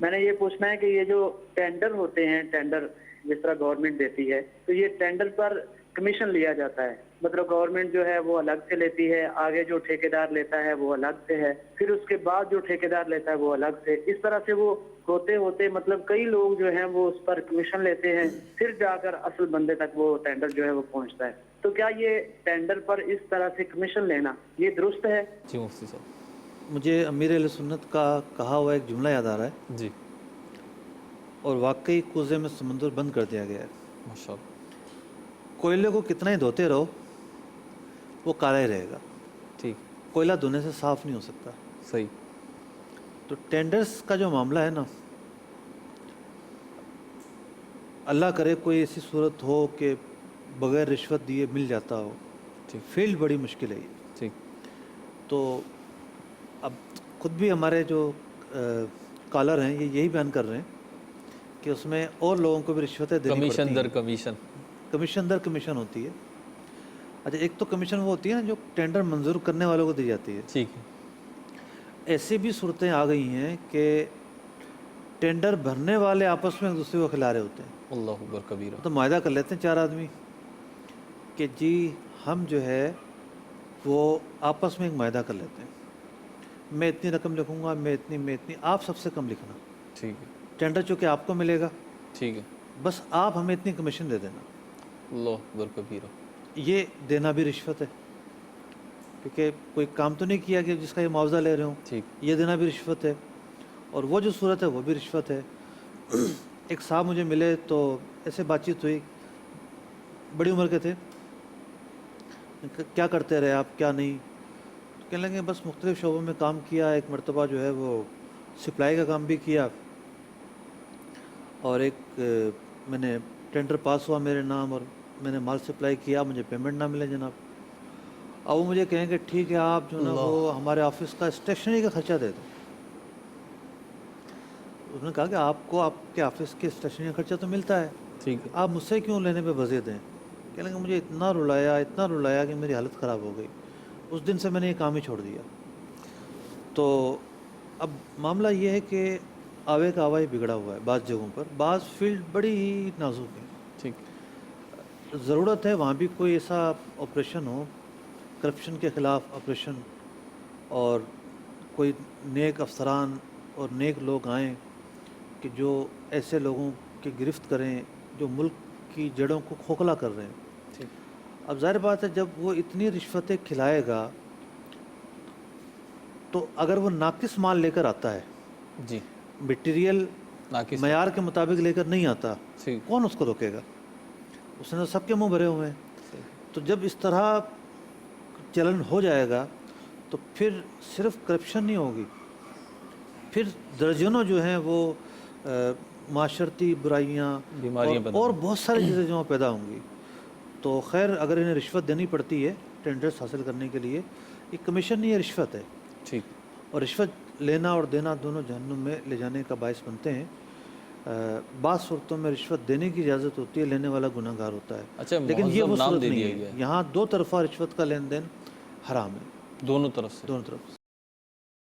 میں نے یہ پوچھنا ہے کہ یہ جو ٹینڈر ہوتے ہیں، ٹینڈر جس طرح گورنمنٹ دیتی ہے، تو یہ ٹینڈر پر کمیشن لیا جاتا ہے، مطلب گورنمنٹ جو ہے وہ الگ سے لیتی ہے، آگے جو ٹھیکیدار لیتا ہے وہ الگ سے ہے، پھر اس کے بعد جو ٹھیکیدار لیتا ہے وہ الگ سے، اس طرح سے وہ ہوتے ہوتے مطلب کئی لوگ جو ہیں وہ اس پر کمیشن لیتے ہیں، پھر جا کر اصل بندے تک وہ ٹینڈر جو ہے وہ پہنچتا ہے۔ تو کیا یہ ٹینڈر پر اس طرح سے کمیشن لینا یہ درست ہے؟ جی مفتی صاحب۔ مجھے امیر اہل سنت کا کہا ہوا ایک جملہ یاد آ رہا ہے، جی اور واقعی کوزے میں سمندر بند کر دیا گیا ہے۔ ماشاء اللہ۔ کوئلے کو کتنا ہی دھوتے رہو وہ کالا ہی رہے گا، ٹھیک، کوئلہ دھونے سے صاف نہیں ہو سکتا۔ صحیح۔ تو ٹینڈرز کا جو معاملہ ہے نا، اللہ کرے کوئی ایسی صورت ہو کہ بغیر رشوت دیے مل جاتا ہو، ٹھیک فیلڈ بڑی مشکل ہے یہ۔ ٹھیک۔ تو اب خود بھی ہمارے جو کالر ہیں یہ یہی بیان کر رہے ہیں کہ اس میں اور لوگوں کو بھی رشوتیں دینی پڑتی ہیں، کمیشن در کمیشن۔ کمیشن در کمیشن ہوتی ہے۔ اچھا، ایک تو کمیشن وہ ہوتی ہے نا جو ٹینڈر منظور کرنے والوں کو دی جاتی ہے۔ ٹھیک ہے۔ ایسی بھی صورتیں آ گئی ہیں کہ ٹینڈر بھرنے والے آپس میں ایک دوسرے کو کھلا رہے ہوتے ہیں، اللہ اکبر کبیرہ۔ تو معاہدہ کر لیتے ہیں چار آدمی کہ جی ہم جو ہے وہ آپس میں ایک معاہدہ کر لیتے ہیں، میں اتنی رقم لکھوں گا، میں اتنی، آپ سب سے کم لکھنا، ٹھیک ہے۔ ٹینڈر چونکہ آپ کو ملے گا، ٹھیک ہے۔ بس آپ ہمیں اتنی کمیشن دے دینا۔ اللہ اکبر کبیرہ۔ یہ دینا بھی رشوت ہے، کیونکہ کوئی کام تو نہیں کیا کہ جس کا یہ معاوضہ لے رہے ہوں، ٹھیک۔ یہ دینا بھی رشوت ہے، اور وہ جو صورت ہے وہ بھی رشوت ہے۔ ایک صاحب مجھے ملے تو ایسے بات چیت ہوئی، بڑی عمر کے تھے، کیا کرتے رہے آپ، کیا نہیں؟ تو کہنے لگے بس مختلف شعبوں میں کام کیا، ایک مرتبہ جو ہے وہ سپلائی کا کام بھی کیا، اور ایک میں نے ٹینڈر پاس ہوا میرے نام اور میں نے مال سپلائی کیا، مجھے پیمنٹ نہ ملے جناب۔ اب وہ مجھے کہیں کہ ٹھیک ہے آپ جو نا وہ ہمارے آفس کا اسٹیشنری کا خرچہ دے دو۔ اس نے کہا کہ آپ کو آپ کے آفس کے اسٹیشنری کا خرچہ تو ملتا ہے، ٹھیک ہے۔ آپ مجھ سے کیوں لینے پہ وضع دیں؟ کہنے لگے مجھے اتنا رلایا کہ میری حالت خراب ہو گئی، اس دن سے میں نے یہ کام ہی چھوڑ دیا۔ تو اب معاملہ یہ ہے کہ آوے کا آوا ہی بگڑا ہوا ہے بعض جگہوں پر، بعض فیلڈ بڑی ہی نازک ہے۔ ٹھیک۔ ضرورت ہے وہاں بھی کوئی ایسا آپریشن ہو، کرپشن کے خلاف آپریشن، اور کوئی نیک افسران اور نیک لوگ آئیں کہ جو ایسے لوگوں کی گرفت کریں جو ملک کی جڑوں کو کھوکھلا کر رہے ہیں۔ ٹھیک۔ اب ظاہر بات ہے جب وہ اتنی رشوتیں کھلائے گا تو اگر وہ ناقص مال لے کر آتا ہے، جی، مٹیریل ناقص معیار کے مطابق لے کر نہیں آتا، ٹھیک۔ کون اس کو روکے گا؟ اس نے تو سب کے منہ بھرے ہوئے ہیں۔ صحیح۔ تو جب اس طرح چلن ہو جائے گا تو پھر صرف کرپشن نہیں ہوگی، پھر درجنوں جو ہیں وہ معاشرتی برائیاں بیماریاں اور بہت ساری چیزیں جو پیدا ہوں گی۔ تو خیر اگر انہیں رشوت دینی پڑتی ہے ٹینڈرز حاصل کرنے کے لیے، یہ کمیشن نہیں ہے، رشوت ہے، ٹھیک۔ اور رشوت لینا اور دینا دونوں جہنم میں لے جانے کا باعث بنتے ہیں۔ بعض صورتوں میں رشوت دینے کی اجازت ہوتی ہے، لینے والا گناہ گار ہوتا ہے، اچھا، لیکن یہ وہ مہذب نام صورت دے نہیں دیا ہے۔ گیا ہے یہاں دو طرفہ رشوت کا لین دین حرام ہے، دونوں طرف سے۔ دونوں طرف سے۔